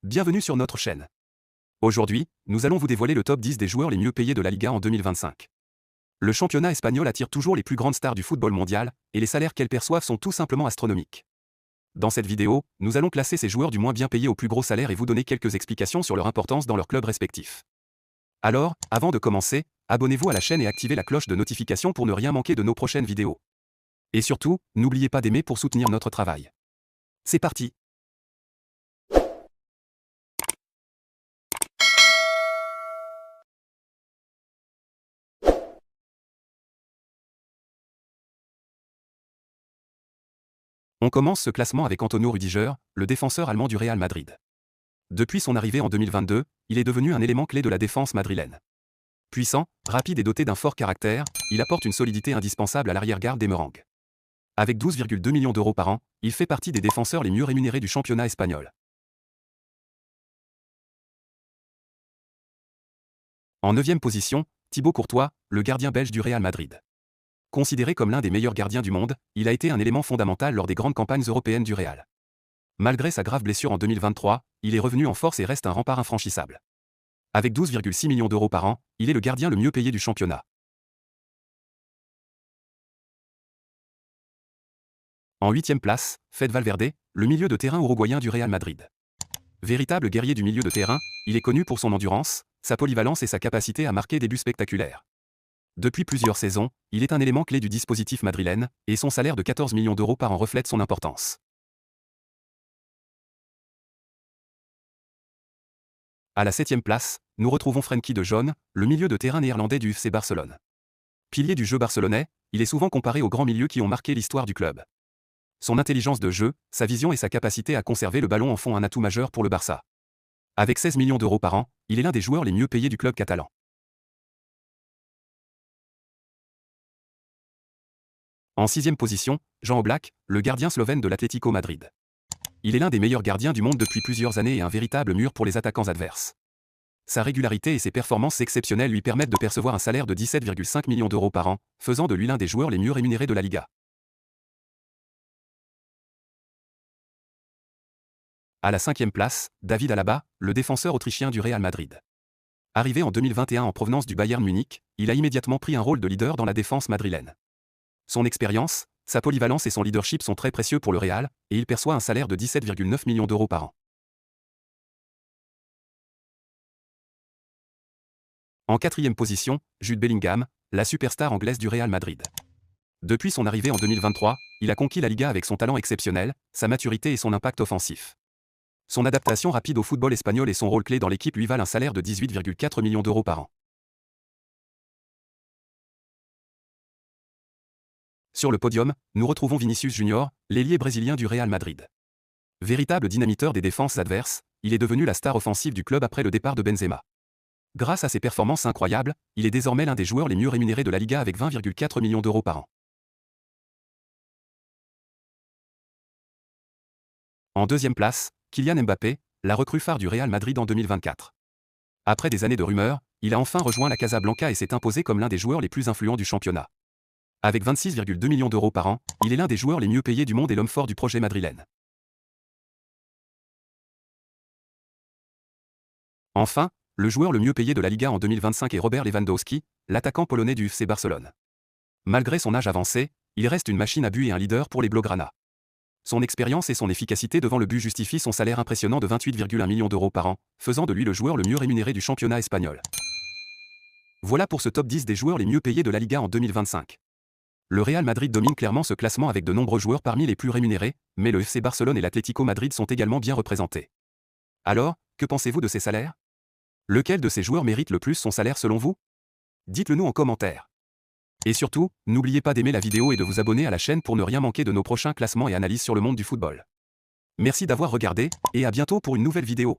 Bienvenue sur notre chaîne. Aujourd'hui, nous allons vous dévoiler le top 10 des joueurs les mieux payés de la Liga en 2025. Le championnat espagnol attire toujours les plus grandes stars du football mondial, et les salaires qu'elles perçoivent sont tout simplement astronomiques. Dans cette vidéo, nous allons classer ces joueurs du moins bien payés au plus gros salaire et vous donner quelques explications sur leur importance dans leurs clubs respectifs. Alors, avant de commencer, abonnez-vous à la chaîne et activez la cloche de notification pour ne rien manquer de nos prochaines vidéos. Et surtout, n'oubliez pas d'aimer pour soutenir notre travail. C'est parti! On commence ce classement avec Antonio Rüdiger, le défenseur allemand du Real Madrid. Depuis son arrivée en 2022, il est devenu un élément clé de la défense madrilène. Puissant, rapide et doté d'un fort caractère, il apporte une solidité indispensable à l'arrière-garde des Merengues. Avec 12,2 millions d'euros par an, il fait partie des défenseurs les mieux rémunérés du championnat espagnol. En 9e position, Thibaut Courtois, le gardien belge du Real Madrid. Considéré comme l'un des meilleurs gardiens du monde, il a été un élément fondamental lors des grandes campagnes européennes du Real. Malgré sa grave blessure en 2023, il est revenu en force et reste un rempart infranchissable. Avec 12,6 millions d'euros par an, il est le gardien le mieux payé du championnat. En 8e place, Fede Valverde, le milieu de terrain uruguayen du Real Madrid. Véritable guerrier du milieu de terrain, il est connu pour son endurance, sa polyvalence et sa capacité à marquer des buts spectaculaires. Depuis plusieurs saisons, il est un élément clé du dispositif madrilène, et son salaire de 14 millions d'euros par an reflète son importance. À la 7e place, nous retrouvons Frenkie de Jong, le milieu de terrain néerlandais du FC Barcelone. Pilier du jeu barcelonais, il est souvent comparé aux grands milieux qui ont marqué l'histoire du club. Son intelligence de jeu, sa vision et sa capacité à conserver le ballon en font un atout majeur pour le Barça. Avec 16 millions d'euros par an, il est l'un des joueurs les mieux payés du club catalan. En 6e position, Jan Oblak, le gardien slovène de l'Atlético Madrid. Il est l'un des meilleurs gardiens du monde depuis plusieurs années et un véritable mur pour les attaquants adverses. Sa régularité et ses performances exceptionnelles lui permettent de percevoir un salaire de 17,5 millions d'euros par an, faisant de lui l'un des joueurs les mieux rémunérés de la Liga. À la 5e place, David Alaba, le défenseur autrichien du Real Madrid. Arrivé en 2021 en provenance du Bayern Munich, il a immédiatement pris un rôle de leader dans la défense madrilène. Son expérience, sa polyvalence et son leadership sont très précieux pour le Real, et il perçoit un salaire de 17,9 millions d'euros par an. En 4e position, Jude Bellingham, la superstar anglaise du Real Madrid. Depuis son arrivée en 2023, il a conquis la Liga avec son talent exceptionnel, sa maturité et son impact offensif. Son adaptation rapide au football espagnol et son rôle clé dans l'équipe lui valent un salaire de 18,4 millions d'euros par an. Sur le podium, nous retrouvons Vinicius Junior, l'ailier brésilien du Real Madrid. Véritable dynamiteur des défenses adverses, il est devenu la star offensive du club après le départ de Benzema. Grâce à ses performances incroyables, il est désormais l'un des joueurs les mieux rémunérés de la Liga avec 20,4 millions d'euros par an. En 2e place, Kylian Mbappé, la recrue phare du Real Madrid en 2024. Après des années de rumeurs, il a enfin rejoint la Casablanca et s'est imposé comme l'un des joueurs les plus influents du championnat. Avec 26,2 millions d'euros par an, il est l'un des joueurs les mieux payés du monde et l'homme fort du projet madrilène. Enfin, le joueur le mieux payé de la Liga en 2025 est Robert Lewandowski, l'attaquant polonais du FC Barcelone. Malgré son âge avancé, il reste une machine à but et un leader pour les Blaugrana. Son expérience et son efficacité devant le but justifient son salaire impressionnant de 28,1 millions d'euros par an, faisant de lui le joueur le mieux rémunéré du championnat espagnol. Voilà pour ce top 10 des joueurs les mieux payés de la Liga en 2025. Le Real Madrid domine clairement ce classement avec de nombreux joueurs parmi les plus rémunérés, mais le FC Barcelone et l'Atlético Madrid sont également bien représentés. Alors, que pensez-vous de ces salaires? Lequel de ces joueurs mérite le plus son salaire selon vous? Dites-le nous en commentaire. Et surtout, n'oubliez pas d'aimer la vidéo et de vous abonner à la chaîne pour ne rien manquer de nos prochains classements et analyses sur le monde du football. Merci d'avoir regardé, et à bientôt pour une nouvelle vidéo.